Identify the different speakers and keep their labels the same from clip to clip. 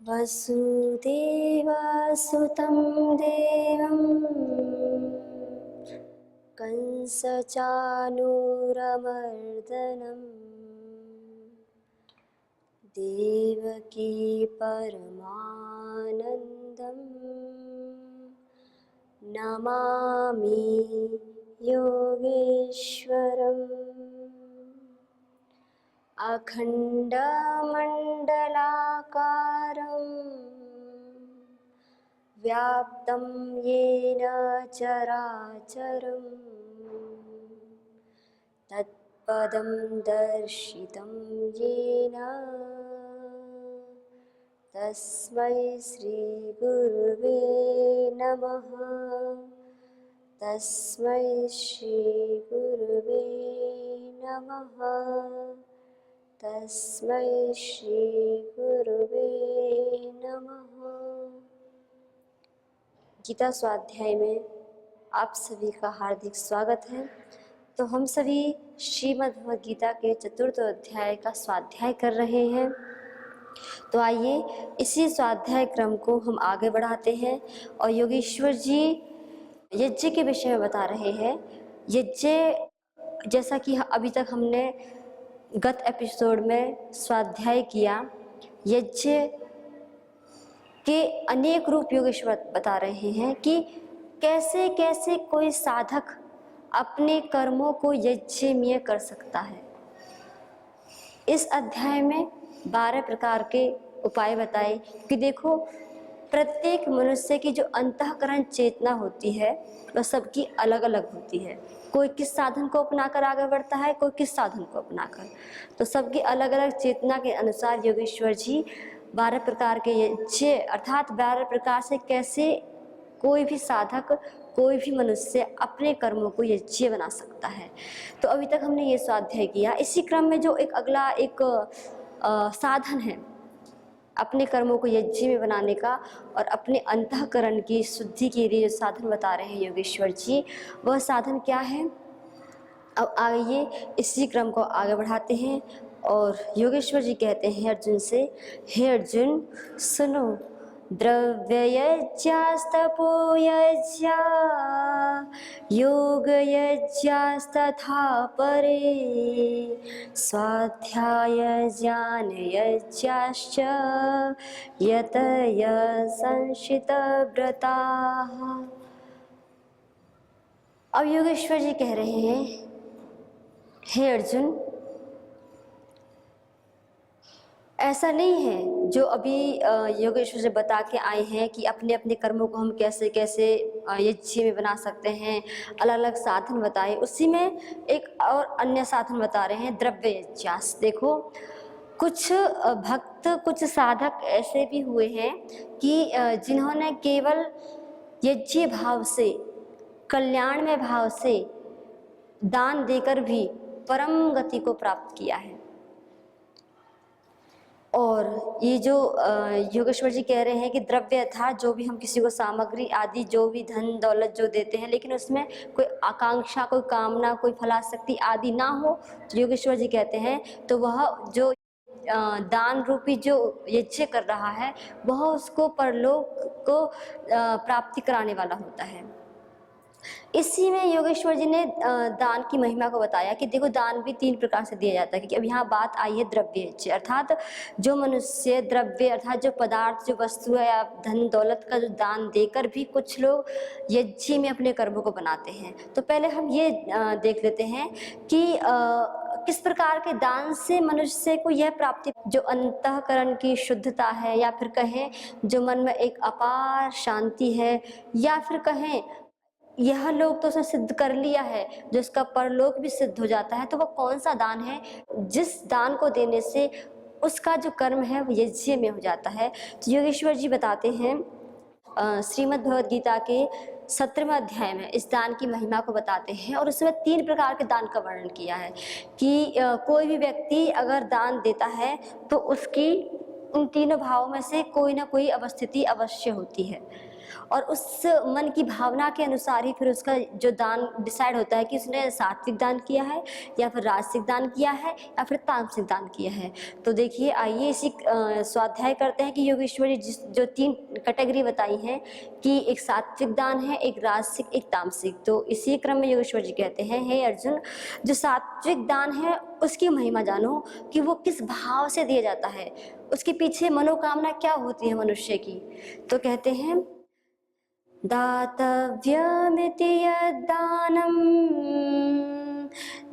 Speaker 1: वसुदेवसुतं देवं कंसचानूरमर्दनं देवकी परमानन्दं नमामि योगेश्वरम्। अखण्डमण्डलाकारं व्याप्तं येन चराचरं तत्पदं दर्शितं येन तस्मै श्रीगुरुवे नमः। तस्मै श्रीगुरुवे नमः। तस्मै श्रीगुरुवे नमः। गीता स्वाध्याय में आप सभी का हार्दिक स्वागत है। तो हम सभी श्रीमद् भगवद गीता के चतुर्थ अध्याय का स्वाध्याय कर रहे हैं। तो आइए इसी स्वाध्याय क्रम को हम आगे बढ़ाते हैं और योगेश्वर जी यज्ञ के विषय में बता रहे हैं। यज्ञ जैसा कि अभी तक हमने गत एपिसोड में स्वाध्याय किया, यज्ञ के अनेक रूप योगेश्वर बता रहे हैं कि कैसे कैसे कोई साधक अपने कर्मों को यज्ञमय कर सकता है। इस अध्याय में 12 प्रकार के उपाय बताए कि देखो प्रत्येक मनुष्य की जो अंतःकरण चेतना होती है वह सबकी अलग अलग होती है। कोई किस साधन को अपनाकर आगे बढ़ता है, कोई किस साधन को अपनाकर, तो सबकी अलग अलग चेतना के अनुसार योगेश्वर जी 12 प्रकार के यज्ञ अर्थात 12 प्रकार से कैसे कोई भी साधक, कोई भी मनुष्य अपने कर्मों को यज्ञ बना सकता है। तो अभी तक हमने ये स्वाध्याय किया। इसी क्रम में जो एक अगला साधन है अपने कर्मों को यज्ञ में बनाने का और अपने अंतःकरण की शुद्धि के लिए जो साधन बता रहे हैं योगेश्वर जी, वह साधन क्या है? अब आइए इसी क्रम को आगे बढ़ाते हैं और योगेश्वर जी कहते हैं अर्जुन से, हे अर्जुन सुनो, द्रव्ययज्ञास्तपोयज्ञा योगयज्ञास्तथा परे स्वाध्याय ज्ञानयज्ञाश्च यतय संशितव्रताः। अब योगेश्वर जी कह रहे हैं, हे अर्जुन, ऐसा नहीं है जो अभी योगेश्वर जी बता के आए हैं कि अपने अपने कर्मों को हम कैसे कैसे यज्ञ में बना सकते हैं, अलग अलग साधन बताए। उसी में एक और अन्य साधन बता रहे हैं, द्रव्य यज्ञास। देखो कुछ भक्त, कुछ साधक ऐसे भी हुए हैं कि जिन्होंने केवल यज्ञ भाव से, कल्याण में भाव से दान देकर भी परम गति को प्राप्त किया है। और ये जो योगेश्वर जी कह रहे हैं कि द्रव्य अर्थात जो भी हम किसी को सामग्री आदि, जो भी धन दौलत जो देते हैं, लेकिन उसमें कोई आकांक्षा, कोई कामना, कोई फलाशक्ति आदि ना हो, तो योगेश्वर जी कहते हैं तो वह जो दान रूपी जो यज्ञ कर रहा है वह उसको परलोक को प्राप्ति कराने वाला होता है। इसी में योगेश्वर जी ने दान की महिमा को बताया कि देखो दान भी 3 प्रकार से दिया जाता है, क्योंकि अब यहाँ बात आई है द्रव्य यज्ञ अर्थात जो मनुष्य द्रव्य अर्थात जो पदार्थ, जो वस्तु है या धन दौलत का जो दान देकर भी कुछ लोग यज्ञ में अपने कर्मों को बनाते हैं। तो पहले हम ये देख लेते हैं कि किस प्रकार के दान से मनुष्य को यह प्राप्ति, जो अंतःकरण की शुद्धता है, या फिर कहें जो मन में एक अपार शांति है, या फिर कहें यह लोग तो उसने सिद्ध कर लिया है, जो इसका परलोक भी सिद्ध हो जाता है, तो वह कौन सा दान है जिस दान को देने से उसका जो कर्म है वो यज्ञ में हो जाता है। तो योगेश्वर जी बताते हैं श्रीमद् भगवद गीता के 17वें अध्याय में इस दान की महिमा को बताते हैं और उसमें 3 प्रकार के दान का वर्णन किया है कि कोई भी व्यक्ति अगर दान देता है तो उसकी उन तीनों भावों में से कोई ना कोई अवस्थिति अवश्य होती है। और उस मन की भावना के अनुसार ही फिर उसका जो दान डिसाइड होता है कि उसने सात्विक दान किया है या फिर राजसिक दान किया है या फिर तामसिक दान किया है। तो देखिए, आइए इसी स्वाध्याय करते हैं कि योगेश्वर जी जो 3 कैटेगरी बताई हैं कि एक सात्विक दान है, एक राजसिक, एक तामसिक। तो इसी क्रम में योगेश्वर जी कहते हैं, हे अर्जुन, जो सात्विक दान है उसकी महिमा जानो कि वो किस भाव से दिया जाता है, उसके पीछे मनोकामना क्या होती है मनुष्य की। तो कहते हैं, दातव्यमिति यद्दानं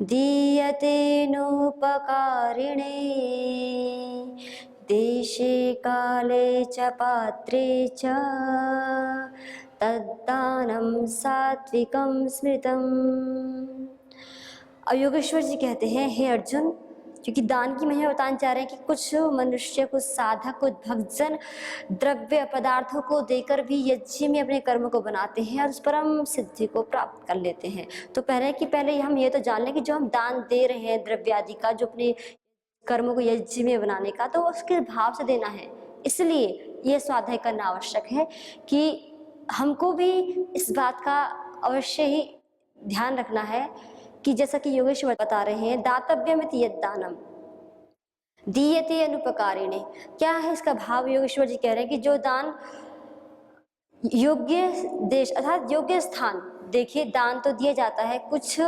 Speaker 1: दीयते नोपकारिणे देशे काले च पात्रे च तद्दानं सात्विकं स्मृतम्। अब योगेश्वर जी कहते हैं, हे अर्जुन, क्योंकि दान की महिमा बताना चाह रहे हैं कि कुछ मनुष्य, कुछ साधक, कुछ भक्तजन द्रव्य पदार्थों को देकर भी यज्ञ में अपने कर्म को बनाते हैं और उस परम सिद्धि को प्राप्त कर लेते हैं। तो पहले हम ये तो जान लें कि जो हम दान दे रहे हैं द्रव्य आदि का, जो अपने कर्मों को यज्ञ में बनाने का, तो उसके भाव से देना है। इसलिए ये स्वाध्याय करना आवश्यक है कि हमको भी इस बात का अवश्य ही ध्यान रखना है कि जैसा कि योगेश्वर बता रहे हैं, दातव्यमिति यद्दानम दीयते अनुपकारिणे। क्या है इसका भाव? योगेश्वर जी कह रहे हैं कि जो दान योग्य देश अर्थात योग्य स्थान, देखिए दान तो दिया जाता है, कुछ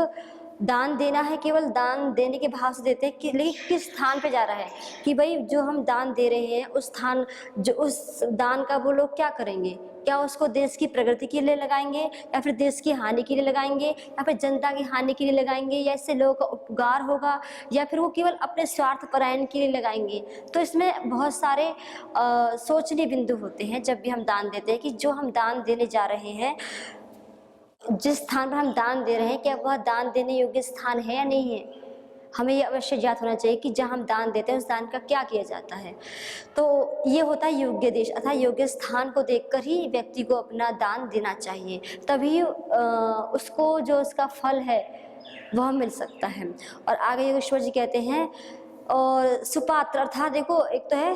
Speaker 1: दान देना है केवल दान देने के भाव से देते हैं कि लेकिन किस स्थान पे जा रहा है कि भाई जो हम दान दे रहे हैं उस स्थान, जो उस दान का वो लोग क्या करेंगे, क्या उसको देश की प्रगति के लिए लगाएंगे या फिर देश की हानि के लिए लगाएंगे या फिर जनता की हानि के लिए लगाएंगे या इससे लोगों का उपकार होगा या फिर वो केवल अपने स्वार्थ परायण के लिए लगाएंगे। तो इसमें बहुत सारे सोचनीय बिंदु होते हैं जब भी हम दान देते हैं कि जो हम दान देने जा रहे हैं, जिस स्थान पर हम दान दे रहे हैं, क्या वह दान देने योग्य स्थान है या नहीं है। हमें यह अवश्य ज्ञात होना चाहिए कि जहाँ हम दान देते हैं उस दान का क्या किया जाता है। तो ये होता है योग्य देश अर्थात योग्य स्थान को देखकर ही व्यक्ति को अपना दान देना चाहिए, तभी उसको जो उसका फल है वह मिल सकता है। और आगे योगेश्वर जी कहते हैं, और सुपात्र अर्थात देखो, एक तो है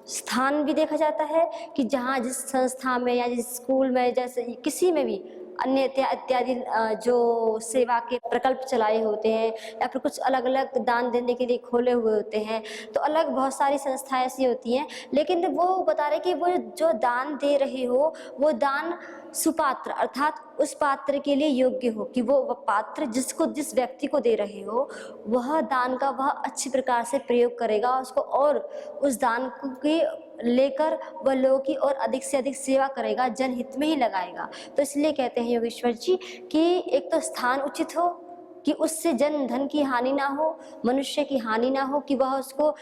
Speaker 1: स्थान भी देखा जाता है कि जहाँ जिस संस्था में या जिस स्कूल में, जैसे किसी में भी अन्य इत्यादि जो सेवा के प्रकल्प चलाए होते हैं या फिर कुछ अलग अलग दान देने के लिए खोले हुए होते हैं, तो अलग बहुत सारी संस्थाएं ऐसी होती हैं। लेकिन वो बता रहे कि वो जो दान दे रहे हो वो दान सुपात्र अर्थात उस पात्र के लिए योग्य हो, कि वो पात्र जिस व्यक्ति को दे रहे हो वह दान का वह अच्छी प्रकार से प्रयोग करेगा, उसको और उस दान के लेकर वह लोगों की और अधिक से अधिक सेवा करेगा, जनहित में ही लगाएगा। तो इसलिए कहते हैं योगेश्वर जी कि एक तो स्थान उचित हो कि उससे जन धन की हानि ना हो, मनुष्य की हानि ना हो, कि वह उसको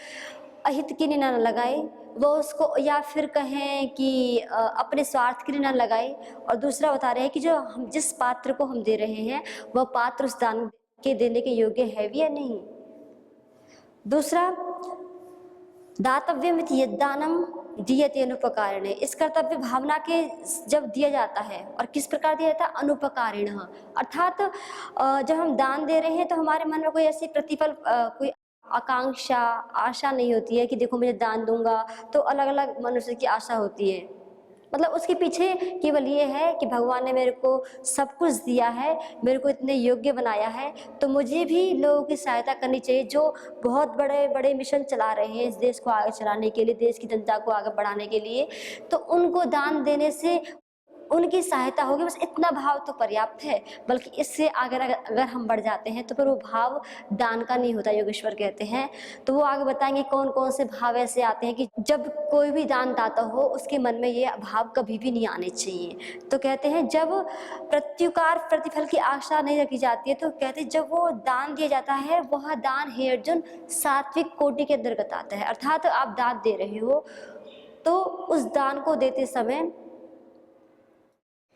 Speaker 1: अहित के लिए ना लगाए, वो उसको या फिर कहें कि अपने स्वार्थ के लिए ना लगाए। और दूसरा बता रहे हैं कि जो हम जिस पात्र को हम दे रहे हैं वह पात्र उस दान के देने के योग्य है भी या नहीं। दूसरा, दातव्यमिति यद्दानं दीयते अनुपकारिणे। इस कर्तव्य भावना के जब दिया जाता है, और किस प्रकार दिया जाता है, अनुपकारिण अर्थात जब हम दान दे रहे हैं तो हमारे मन में कोई ऐसी प्रतिफल कोई आकांक्षा आशा नहीं होती है कि देखो मुझे दान दूंगा, तो अलग अलग मनुष्य की आशा होती है। मतलब उसके पीछे केवल ये है कि भगवान ने मेरे को सब कुछ दिया है, मेरे को इतने योग्य बनाया है, तो मुझे भी लोगों की सहायता करनी चाहिए जो बहुत बड़े बड़े मिशन चला रहे हैं इस देश को आगे चलाने के लिए, देश की जनता को आगे बढ़ाने के लिए। तो उनको दान देने से उनकी सहायता होगी, बस इतना भाव तो पर्याप्त है। बल्कि इससे आगे अगर हम बढ़ जाते हैं तो फिर वो भाव दान का नहीं होता, योगेश्वर कहते हैं। तो वो आगे बताएंगे कौन कौन से भाव ऐसे आते हैं कि जब कोई भी दान दाता हो उसके मन में ये भाव कभी भी नहीं आने चाहिए। तो कहते हैं जब प्रत्युकार प्रतिफल की आशा नहीं रखी जाती है, तो कहते हैं जब वो दान दिया जाता है वह दान, हे अर्जुन, सात्विक कोटि के अंतर्गत आता है। अर्थात आप दान दे रहे हो तो उस दान को देते समय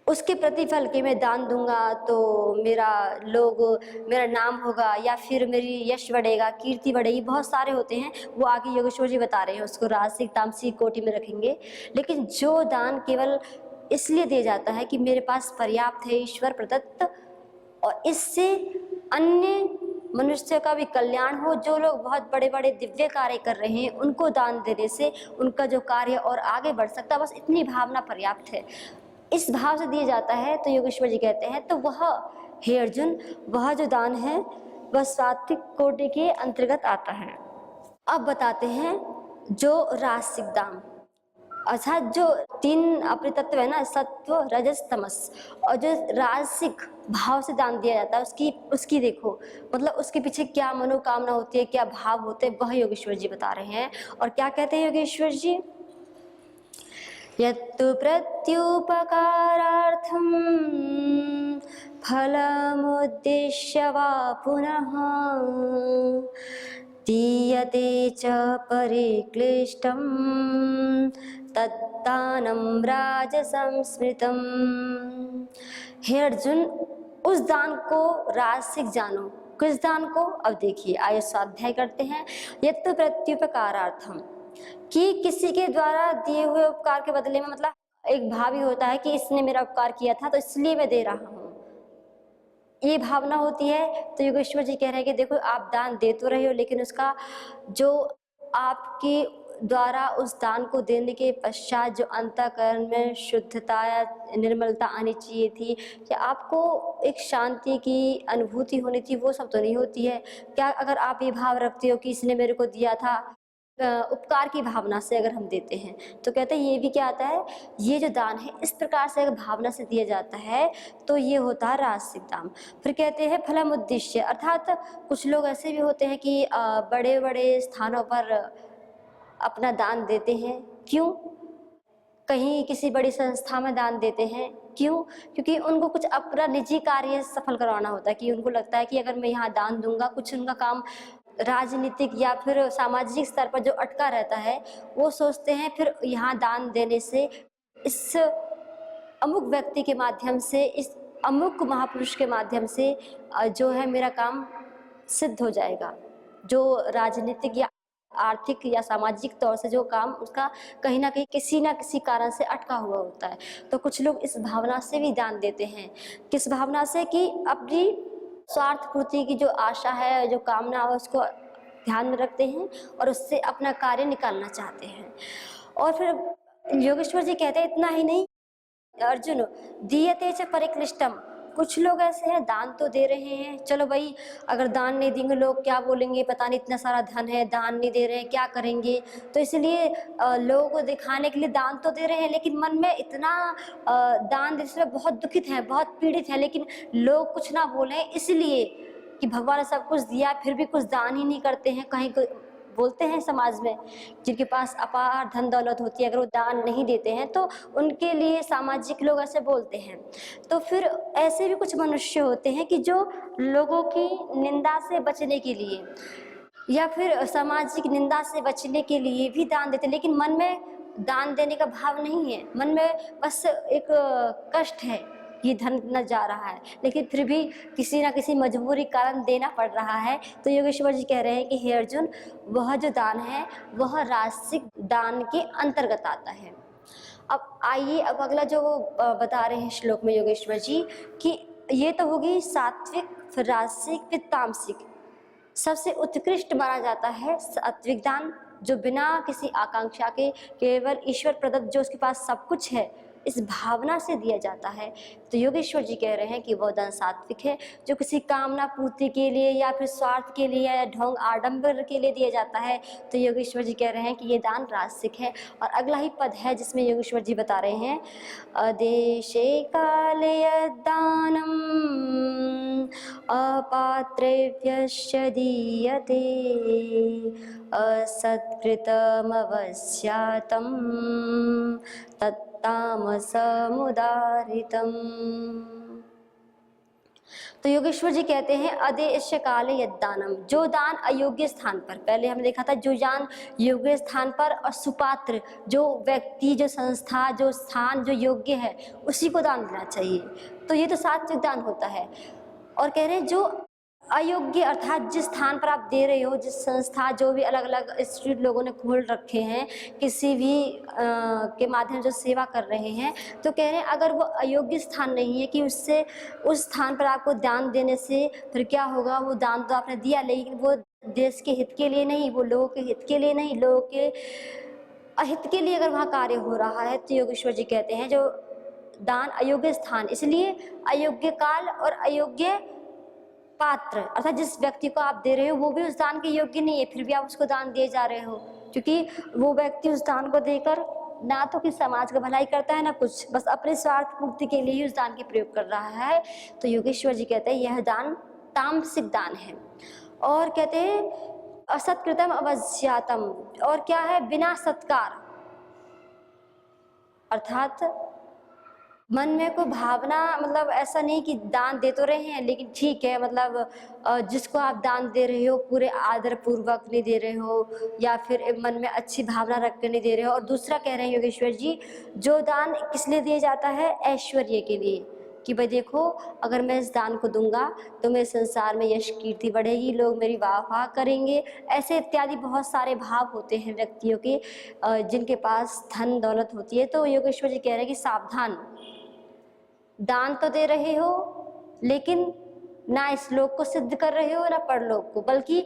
Speaker 1: उसके प्रतिफल के मैं दान दूंगा तो मेरा नाम होगा या फिर मेरी यश बढ़ेगा, कीर्ति बढ़ेगी, बहुत सारे होते हैं। वो आगे योगेश्वर जी बता रहे हैं, उसको राजसिक तामसिक कोटि में रखेंगे। लेकिन जो दान केवल इसलिए दिया जाता है कि मेरे पास पर्याप्त है ईश्वर प्रदत्त, और इससे अन्य मनुष्य का भी कल्याण हो। जो लोग बहुत बड़े बड़े दिव्य कार्य कर रहे हैं उनको दान देने से उनका जो कार्य और आगे बढ़ सकता है, बस इतनी भावना पर्याप्त है। इस भाव से दिया जाता है। तो योगेश्वर जी कहते हैं तो वह, हे अर्जुन, वह जो दान है वह सात्विक कोटि के अंतर्गत आता है। अब बताते हैं जो राजसिक दान, अच्छा जो 3 अपरितत्व है ना, सत्व रजस तमस, और जो राजसिक भाव से दान दिया जाता है उसकी देखो, मतलब उसके पीछे क्या मनोकामना होती है, क्या भाव होते हैं, वह योगेश्वर जी बता रहे हैं। और क्या कहते हैं योगेश्वर जी, यत्तु प्रत्युपकारार्थं फलमुद्दिश्य वा पुनः दीयते च परिक्लिष्टं तद्दानं राजसंस्मृतम्। हे अर्जुन, उस दान को राजसिक जानो। किस दान को? अब देखिए, आइए स्वाध्याय करते हैं। यत्तु प्रत्युपकारार्थम, कि किसी के द्वारा दिए हुए उपकार के बदले में, मतलब एक भाव ही होता है कि इसने मेरा उपकार किया था तो इसलिए मैं दे रहा हूँ, ये भावना होती है। तो योगेश्वर जी कह रहे हैं कि देखो, आप दान दे तो रहे हो, लेकिन उसका जो आपके द्वारा उस दान को देने के पश्चात जो अंतःकरण में शुद्धता या निर्मलता आनी चाहिए थी, क्या आपको एक शांति की अनुभूति होनी थी, वो सब तो नहीं होती है। क्या अगर आप ये भाव रखते हो कि इसने मेरे को दिया था, उपकार की भावना से अगर हम देते हैं, तो कहते हैं ये भी क्या आता है, ये जो दान है इस प्रकार से अगर भावना से दिया जाता है तो ये होता है राजसिक दान। फिर कहते हैं फलम उद्देश्य, अर्थात कुछ लोग ऐसे भी होते हैं कि बड़े बड़े स्थानों पर अपना दान देते हैं। क्यों? कहीं किसी बड़ी संस्था में दान देते हैं। क्यों? क्योंकि उनको कुछ अपना निजी कार्य सफल करवाना होता है, कि उनको लगता है कि अगर मैं यहाँ दान दूंगा, कुछ उनका काम राजनीतिक या फिर सामाजिक स्तर पर जो अटका रहता है, वो सोचते हैं फिर यहाँ दान देने से इस अमुक व्यक्ति के माध्यम से, इस अमुक महापुरुष के माध्यम से जो है मेरा काम सिद्ध हो जाएगा। जो राजनीतिक या आर्थिक या सामाजिक तौर से जो काम उसका कहीं ना कहीं किसी ना किसी कारण से अटका हुआ होता है। तो कुछ लोग इस भावना से भी दान देते हैं। किस भावना से? कि अपनी स्वार्थ पूर्ति की जो आशा है, जो कामना है, उसको ध्यान में रखते हैं और उससे अपना कार्य निकालना चाहते हैं। और फिर योगेश्वर जी कहते हैं इतना ही नहीं, अर्जुन दीयते च परिक्लिष्टम, कुछ लोग ऐसे हैं दान तो दे रहे हैं, चलो भाई अगर दान नहीं देंगे लोग क्या बोलेंगे, पता नहीं इतना सारा धन है, दान नहीं दे रहे हैं, क्या करेंगे, तो इसलिए लोगों को दिखाने के लिए दान तो दे रहे हैं, लेकिन मन में इतना दान देने से बहुत दुखित है, बहुत पीड़ित है, लेकिन लोग कुछ ना बोले इसलिए कि भगवान ने सब कुछ दिया फिर भी कुछ दान ही नहीं करते हैं। कहीं बोलते हैं समाज में जिनके पास अपार धन दौलत होती है, अगर वो दान नहीं देते हैं तो उनके लिए सामाजिक लोग ऐसे बोलते हैं। तो फिर ऐसे भी कुछ मनुष्य होते हैं कि जो लोगों की निंदा से बचने के लिए या फिर सामाजिक निंदा से बचने के लिए भी दान देते हैं, लेकिन मन में दान देने का भाव नहीं है, मन में बस एक कष्ट है, ये धन न जा रहा है, लेकिन फिर भी किसी ना किसी मजबूरी कारण देना पड़ रहा है। तो योगेश्वर जी कह रहे हैं कि हे अर्जुन, वह जो दान है वह राजसिक दान के अंतर्गत आता है। अब आइए, अब अगला जो बता रहे हैं श्लोक में योगेश्वर जी कि ये तो होगी सात्विक, फिर राजसिक, फिर तामसिक। सबसे उत्कृष्ट माना जाता है सात्विक दान, जो बिना किसी आकांक्षा के केवल ईश्वर प्रदत्त, जो उसके पास सब कुछ है, इस भावना से दिया जाता है। तो योगेश्वर जी कह रहे हैं कि वह दान सात्विक है, जो किसी कामना पूर्ति के लिए या फिर स्वार्थ के लिए या ढोंग आडंबर के लिए दिया जाता है। तो योगेश्वर जी कह रहे हैं कि ये दान राजसिक है। और अगला ही पद है जिसमें योगेश्वर जी बता रहे हैं, अदेशे काले दानम अपात्रेभ्यश्च दीयते असत्कृतमवस्यातं तत्तामसमुदारितम्। तो योगेश्वर जी कहते हैं अदेश काले यद्दानम, जो दान अयोग्य स्थान पर, पहले हमने देखा था जो दान योग्य स्थान पर और सुपात्र, जो व्यक्ति, जो संस्था, जो स्थान जो योग्य है उसी को दान देना चाहिए। तो ये तो सात्विक दान होता है। और कह रहे हैं जो अयोग्य अर्थात जिस स्थान पर आप दे रहे हो, जिस संस्था जो भी अलग अलग इंस्टीट्यूट लोगों ने खोल रखे हैं किसी भी के माध्यम जो सेवा कर रहे हैं, तो कह रहे हैं अगर वो अयोग्य स्थान नहीं है कि उससे उस स्थान पर आपको दान देने से फिर क्या होगा। वो दान तो आपने दिया लेकिन वो देश के हित के लिए नहीं, वो लोगों के हित के लिए नहीं, लोगों के अहित के लिए अगर वहाँ कार्य हो रहा है, तो योगेश्वर जी कहते हैं जो दान अयोग्य स्थान, इसलिए अयोग्य काल और अयोग्य पात्र अर्थात जिस व्यक्ति को आप दे रहे हो वो भी उस दान के योग्य नहीं है, फिर भी आप उसको दान दिए जा रहे हो, क्योंकि वो व्यक्ति उस दान को देकर ना तो किसी समाज का भलाई करता है ना कुछ, बस अपने स्वार्थ पूर्ति के लिए ही उस दान के प्रयोग कर रहा है। तो योगेश्वर जी कहते हैं यह दान तामसिक दान है। और कहते हैं असत्कृतम अवज्ञातम, और क्या है, बिना सत्कार अर्थात मन में कोई भावना, मतलब ऐसा नहीं कि दान दे तो रहे हैं लेकिन ठीक है, मतलब जिसको आप दान दे रहे हो पूरे आदर पूर्वक नहीं दे रहे हो या फिर मन में अच्छी भावना रख कर नहीं दे रहे हो। और दूसरा कह रहे हैं योगेश्वर जी, जो दान किस लिए दिया जाता है, ऐश्वर्य के लिए, कि भाई देखो अगर मैं इस दान को दूंगा तो मेरे संसार में यश कीर्ति बढ़ेगी, लोग मेरी वाह वाह करेंगे, ऐसे इत्यादि बहुत सारे भाव होते हैं व्यक्तियों के जिनके पास धन दौलत होती है। तो योगेश्वर जी कह रहे हैं कि सावधान, दान तो दे रहे हो लेकिन ना इस लोक को सिद्ध कर रहे हो ना परलोक को, बल्कि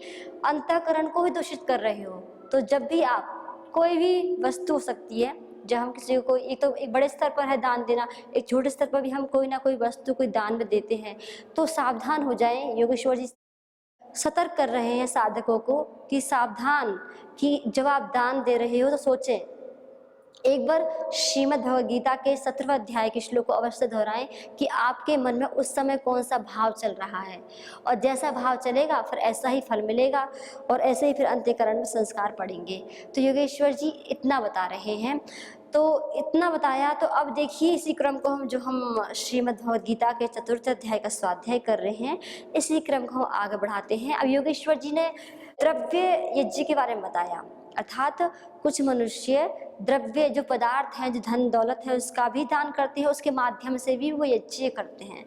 Speaker 1: अंतःकरण को ही दूषित कर रहे हो। तो जब भी आप कोई भी वस्तु हो सकती है, जब हम किसी को, एक तो एक बड़े स्तर पर है दान देना, एक छोटे स्तर पर भी हम कोई ना कोई वस्तु कोई दान में देते हैं, तो सावधान हो जाएं। योगेश्वर जी सतर्क कर रहे हैं साधकों को कि सावधान, कि जब आप दान दे रहे हो तो सोचें, एक बार श्रीमद् भगवद गीता के 17वें अध्याय के श्लोक को अवश्य दोहराएं कि आपके मन में उस समय कौन सा भाव चल रहा है, और जैसा भाव चलेगा फिर ऐसा ही फल मिलेगा और ऐसे ही फिर अंतःकरण में संस्कार पड़ेंगे। तो योगेश्वर जी इतना बता रहे हैं। तो इतना बताया, तो अब देखिए इसी क्रम को हम श्रीमद् भगवद गीता के 4th अध्याय का स्वाध्याय कर रहे हैं, इसी क्रम को हम आगे बढ़ाते हैं। अब योगेश्वर जी ने द्रव्य यज्ञ के बारे में बताया, अर्थात कुछ मनुष्य द्रव्य जो पदार्थ है, जो धन दौलत है, उसका भी दान करते हैं, उसके माध्यम से भी वो यज्ञ करते हैं।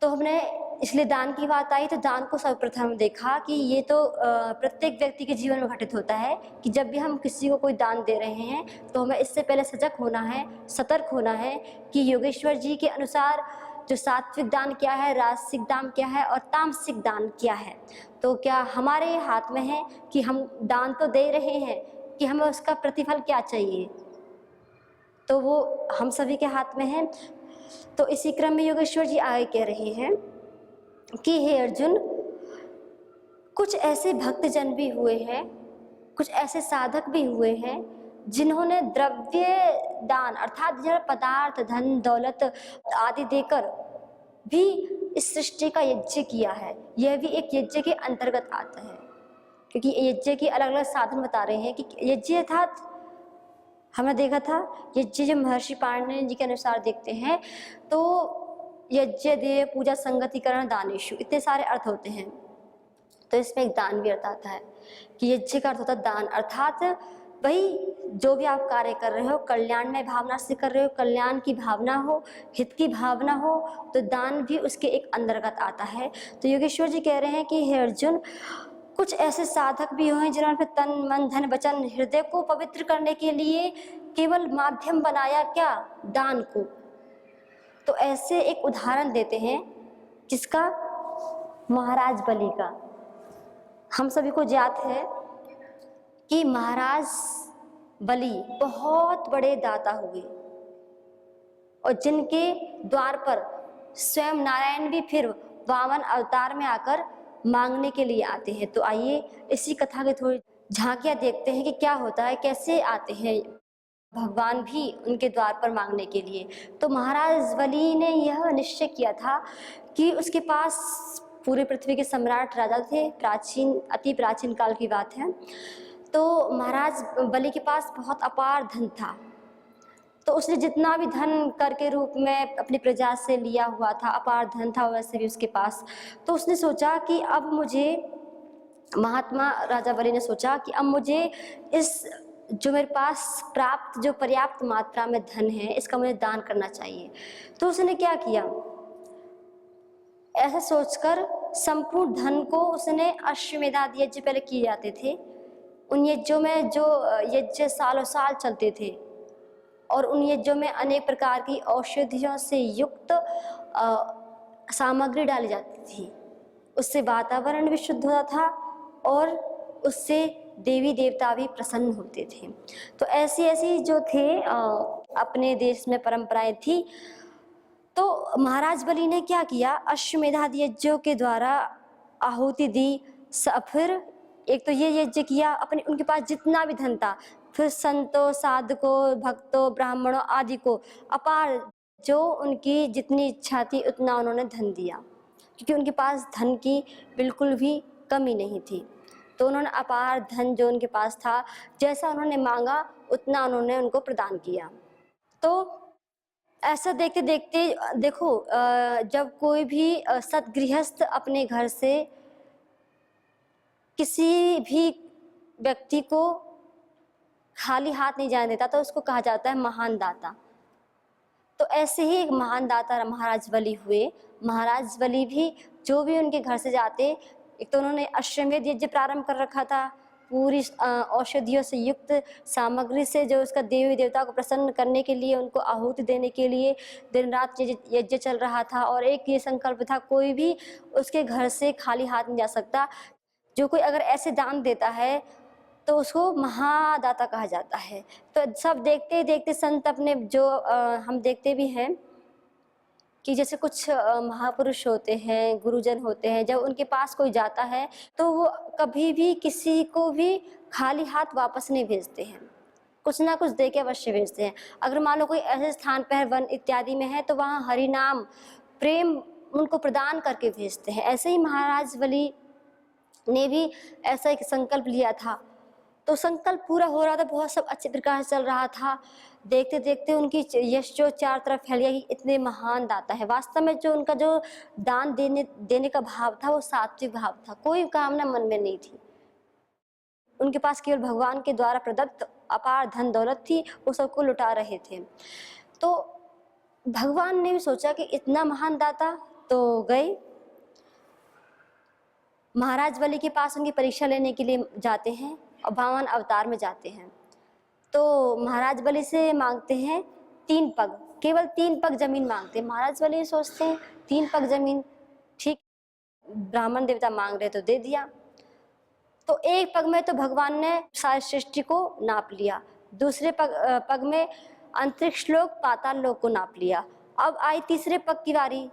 Speaker 1: तो हमने इसलिए दान की बात आई, तो दान को सर्वप्रथम देखा कि ये तो प्रत्येक व्यक्ति के जीवन में घटित होता है कि जब भी हम किसी को कोई दान दे रहे हैं तो हमें इससे पहले सजग होना है, सतर्क होना है कि योगेश्वर जी के अनुसार जो सात्विक दान क्या है, राजसिक दान क्या है और तामसिक दान क्या है। तो क्या हमारे हाथ में है कि हम दान तो दे रहे हैं, कि हमें उसका प्रतिफल क्या चाहिए, तो वो हम सभी के हाथ में है। तो इसी क्रम में योगेश्वर जी आगे कह रहे हैं कि हे अर्जुन, कुछ ऐसे भक्तजन भी हुए हैं, कुछ ऐसे साधक भी हुए हैं जिन्होंने द्रव्य दान अर्थात जड़ पदार्थ धन दौलत आदि देकर भी इस सृष्टि का यज्ञ किया है। यह भी एक यज्ञ के अंतर्गत आता है, क्योंकि यज्ञ के अलग अलग साधन बता रहे हैं कि यज्ञ अर्थात हमने देखा था यज्ञ जो महर्षि पाणिनि जी के अनुसार देखते हैं तो यज्ञ देव पूजा संगतिकरण दानेशु, इतने सारे अर्थ होते हैं। तो इसमें एक दान भी अर्थ आता है कि यज्ञ का अर्थ होता है दान, अर्थात वही जो भी आप कार्य कर रहे हो कल्याण में भावना से कर रहे हो, कल्याण की भावना हो, हित की भावना हो, तो दान भी उसके एक अंतर्गत आता है। तो योगेश्वर जी कह रहे हैं कि हे अर्जुन, कुछ ऐसे साधक भी हुए जिन्होंने तन मन धन वचन हृदय को पवित्र करने के लिए केवल माध्यम बनाया क्या, दान को। तो ऐसे एक उदाहरण देते हैं जिसका महाराज बलि का। हम सभी को ज्ञात है कि महाराज बलि बहुत बड़े दाता हुए और जिनके द्वार पर स्वयं नारायण भी फिर वामन अवतार में आकर मांगने के लिए आते हैं। तो आइए इसी कथा के थोड़ी झांकियां देखते हैं कि क्या होता है, कैसे आते हैं भगवान भी उनके द्वार पर मांगने के लिए। तो महाराज बलि ने यह निश्चय किया था कि उसके पास पूरे पृथ्वी के सम्राट राजा थे, प्राचीन अति प्राचीन काल की बात है। तो महाराज बलि के पास बहुत अपार धन था, तो उसने जितना भी धन कर के रूप में अपनी प्रजा से लिया हुआ था, अपार धन था वैसे भी उसके पास। तो उसने सोचा कि अब मुझे, महात्मा राजा बलि ने सोचा कि अब मुझे इस जो मेरे पास प्राप्त जो पर्याप्त मात्रा में धन है इसका मुझे दान करना चाहिए। तो उसने क्या किया, ऐसा सोचकर संपूर्ण धन को उसने अश्वमेध यज्ञ पहले किए जाते थे। उन यज्ञों में जो यज्ञ सालों साल चलते थे और उन यज्ञों में अनेक प्रकार की औषधियों से युक्त सामग्री डाली जाती थी। उससे वातावरण भी शुद्ध होता था और उससे देवी देवता भी प्रसन्न होते थे। तो ऐसी ऐसी जो थे अपने देश में परंपराएं थी। तो महाराज बलि ने क्या किया, अश्वमेधादि यज्ञों के द्वारा आहुति दी। फिर एक तो ये यज्ञ किया, अपने उनके पास जितना भी धन था, फिर संतों, साधकों, भक्तों, ब्राह्मणों आदि को अपार जो उनकी जितनी इच्छा थी उतना उन्होंने धन दिया, क्योंकि उनके पास धन की बिल्कुल भी कमी नहीं थी। तो उन्होंने अपार धन जो उनके पास था, जैसा उन्होंने मांगा उतना उन्होंने उनको प्रदान किया। तो ऐसा देखते देखते देखो, जब कोई भी सतगृहस्थ अपने घर से किसी भी व्यक्ति को खाली हाथ नहीं जाने देता तो उसको कहा जाता है महान दाता। तो ऐसे ही एक महान दाता महाराज बलि हुए। महाराज बलि भी जो भी उनके घर से जाते, एक तो उन्होंने अश्वमेध यज्ञ प्रारंभ कर रखा था, पूरी औषधियों से युक्त सामग्री से, जो उसका देवी देवता को प्रसन्न करने के लिए, उनको आहुति देने के लिए दिन रात यज्ञ चल रहा था। और एक ये संकल्प था, कोई भी उसके घर से खाली हाथ नहीं जा सकता। जो कोई अगर ऐसे दान देता है तो उसको महादाता कहा जाता है। तो सब देखते देखते संत अपने जो हम देखते भी हैं कि जैसे कुछ महापुरुष होते हैं, गुरुजन होते हैं, जब उनके पास कोई जाता है तो वो कभी भी किसी को भी खाली हाथ वापस नहीं भेजते हैं, कुछ ना कुछ दे के अवश्य भेजते हैं। अगर मान लो कोई ऐसे स्थान पर वन इत्यादि में है तो वहाँ हरि नाम प्रेम उनको प्रदान करके भेजते हैं। ऐसे ही महाराज बलि ने भी ऐसा एक संकल्प लिया था। तो संकल्प पूरा हो रहा था, बहुत सब अच्छे प्रकार से चल रहा था। देखते देखते उनकी यश जो चार तरफ फैल गया कि इतने महान दाता है। वास्तव में जो उनका जो दान देने का भाव था वो सात्विक भाव था, कोई कामना मन में नहीं थी। उनके पास केवल भगवान के द्वारा प्रदत्त अपार धन दौलत थी, वो सबको लुटा रहे थे। तो भगवान ने भी सोचा कि इतना महान दाता, तो गए महाराज बलि के पास, उनकी परीक्षा लेने के लिए जाते हैं और वामन अवतार में जाते हैं। तो महाराज बलि से मांगते हैं 3 पग, केवल 3 पग जमीन मांगते हैं। महाराज बलि सोचते हैं 3 पग जमीन, ठीक, ब्राह्मण देवता मांग रहे तो दे दिया। तो एक पग में तो भगवान ने सारी सृष्टि को नाप लिया, दूसरे पग में अंतरिक्ष लोक पाताल लोक को नाप लिया। अब आई तीसरे पग की बारी।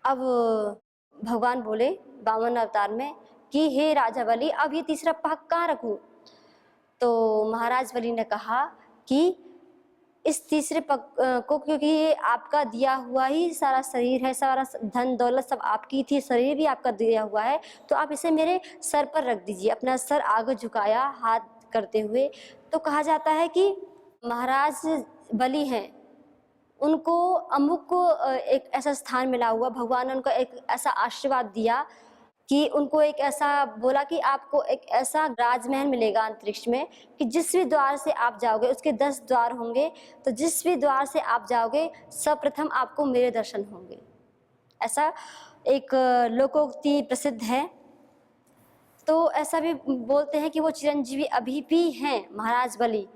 Speaker 1: अब भगवान बोले वामन अवतार में कि हे राजा बलि, अब ये तीसरा पग कहाँ रखूं? तो महाराज बलि ने कहा कि इस तीसरे पग को, क्योंकि ये आपका दिया हुआ ही सारा शरीर है, सारा धन दौलत सब आपकी थी, शरीर भी आपका दिया हुआ है, तो आप इसे मेरे सर पर रख दीजिए। अपना सर आगे झुकाया हाथ करते हुए। तो कहा जाता है कि महाराज बलि हैं, उनको अमुक को एक ऐसा स्थान मिला हुआ, भगवान ने उनको एक ऐसा आशीर्वाद दिया कि उनको एक ऐसा बोला कि आपको एक ऐसा राजमहल मिलेगा अंतरिक्ष में कि जिस भी द्वार से आप जाओगे, उसके 10 द्वार होंगे, तो जिस भी द्वार से आप जाओगे सर्वप्रथम आपको मेरे दर्शन होंगे। ऐसा एक लोकोक्ति प्रसिद्ध है। तो ऐसा भी बोलते हैं कि वो चिरंजीवी अभी भी हैं महाराज बलि।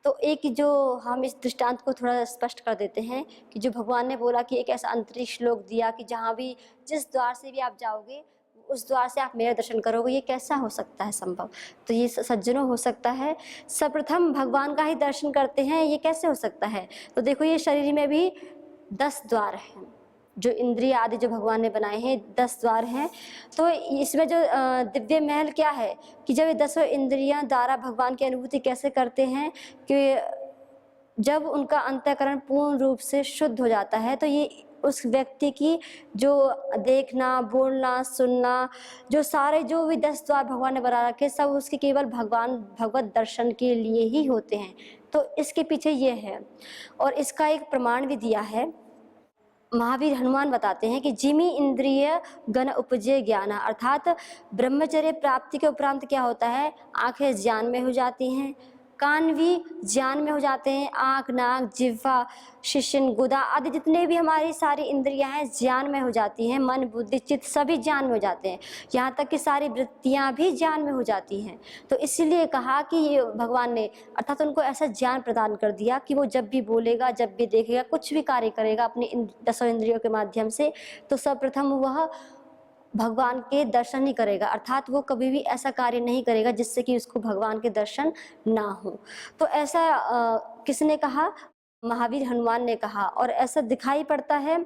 Speaker 1: तो एक जो हम इस दृष्टांत को थोड़ा स्पष्ट कर देते हैं कि जो भगवान ने बोला कि एक ऐसा अंतरिक्ष लोक दिया कि जहाँ भी जिस द्वार से भी आप जाओगे उस द्वार से आप मेरा दर्शन करोगे, ये कैसा हो सकता है संभव? तो ये सज्जनों हो सकता है, सर्वप्रथम भगवान का ही दर्शन करते हैं, ये कैसे हो सकता है? तो देखो ये शरीर में भी 10 द्वार हैं, जो इंद्रिय आदि जो भगवान ने बनाए हैं 10 द्वार हैं। तो इसमें जो दिव्य महल क्या है कि जब ये 10 इंद्रियां द्वारा भगवान की अनुभूति कैसे करते हैं कि जब उनका अंतःकरण पूर्ण रूप से शुद्ध हो जाता है, तो ये उस व्यक्ति की जो देखना, बोलना, सुनना, जो सारे जो भी 10 द्वार भगवान ने बना रखे, सब उसके केवल भगवत दर्शन के लिए ही होते हैं। तो इसके पीछे ये है, और इसका एक प्रमाण भी दिया है। महावीर हनुमान बताते हैं कि जिमी इंद्रिय गण उपजे ज्ञान, अर्थात ब्रह्मचर्य प्राप्ति के उपरांत क्या होता है, आंखें ज्ञान में हो जाती हैं, कान भी ज्ञान में हो जाते हैं, आँख, नाक, जिह्वा, शिश्न, गुदा आदि जितने भी हमारी सारी इंद्रियां हैं ज्ञान में हो जाती हैं। मन, बुद्धि, चित्त सभी ज्ञान में हो जाते हैं, यहाँ तक कि सारी वृत्तियां भी ज्ञान में हो जाती हैं। तो इसीलिए कहा कि ये भगवान ने अर्थात उनको ऐसा ज्ञान प्रदान कर दिया कि वो जब भी बोलेगा, जब भी देखेगा, कुछ भी कार्य करेगा अपनी इन 10 इंद्रियों के माध्यम से, तो सर्वप्रथम वह भगवान के दर्शन ही करेगा, अर्थात वो कभी भी ऐसा कार्य नहीं करेगा जिससे कि उसको भगवान के दर्शन ना हो। तो ऐसा किसने कहा? महावीर हनुमान ने कहा। और ऐसा दिखाई पड़ता है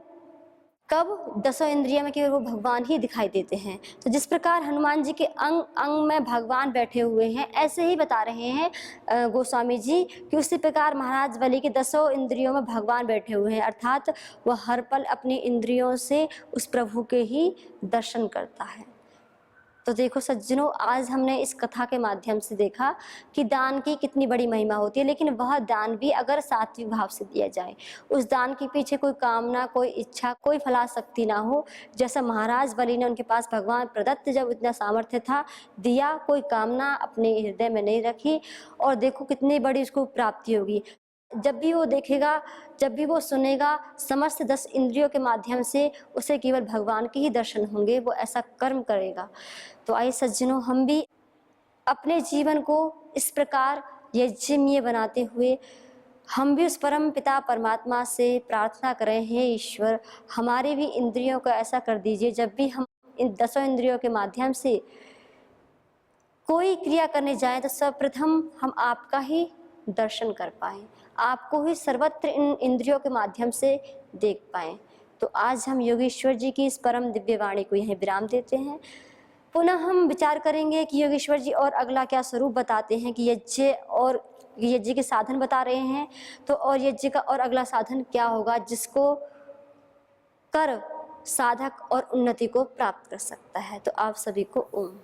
Speaker 1: कब? 10 इंद्रियों में केवल वो भगवान ही दिखाई देते हैं। तो जिस प्रकार हनुमान जी के अंग अंग में भगवान बैठे हुए हैं, ऐसे ही बता रहे हैं गोस्वामी जी कि उसी प्रकार महाराज बलि के 10 इंद्रियों में भगवान बैठे हुए हैं, अर्थात वह हर पल अपनी इंद्रियों से उस प्रभु के ही दर्शन करता है। तो देखो सज्जनों, आज हमने इस कथा के माध्यम से देखा कि दान की कितनी बड़ी महिमा होती है, लेकिन वह दान भी अगर सात्विक भाव से दिया जाए, उस दान के पीछे कोई कामना, कोई इच्छा, कोई फलाशक्ति ना हो। जैसा महाराज बलि ने, उनके पास भगवान प्रदत्त जब इतना सामर्थ्य था, दिया, कोई कामना अपने हृदय में नहीं रखी, और देखो कितनी बड़ी उसको प्राप्ति होगी। जब भी वो देखेगा, जब भी वो सुनेगा, समस्त 10 इंद्रियों के माध्यम से उसे केवल भगवान के ही दर्शन होंगे, वो ऐसा कर्म करेगा। तो आइए सज्जनों, हम भी अपने जीवन को इस प्रकार यज्ञमय बनाते हुए हम भी उस परम पिता परमात्मा से प्रार्थना करें, हे ईश्वर हमारे भी इंद्रियों को ऐसा कर दीजिए, जब भी हम इन 10 इंद्रियों के माध्यम से कोई क्रिया करने जाएं तो सर्वप्रथम हम आपका ही दर्शन कर पाएं, आपको ही सर्वत्र इन इंद्रियों के माध्यम से देख पाएं। तो आज हम योगेश्वर जी की इस परम दिव्य वाणी को यहीं विराम देते हैं। पुनः हम विचार करेंगे कि योगेश्वर जी और अगला क्या स्वरूप बताते हैं, कि यज्ञ के साधन बता रहे हैं, तो और यज्ञ का और अगला साधन क्या होगा जिसको कर साधक और उन्नति को प्राप्त कर सकता है। तो आप सभी को ओम।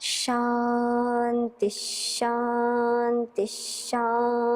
Speaker 1: शांति शांति शांति।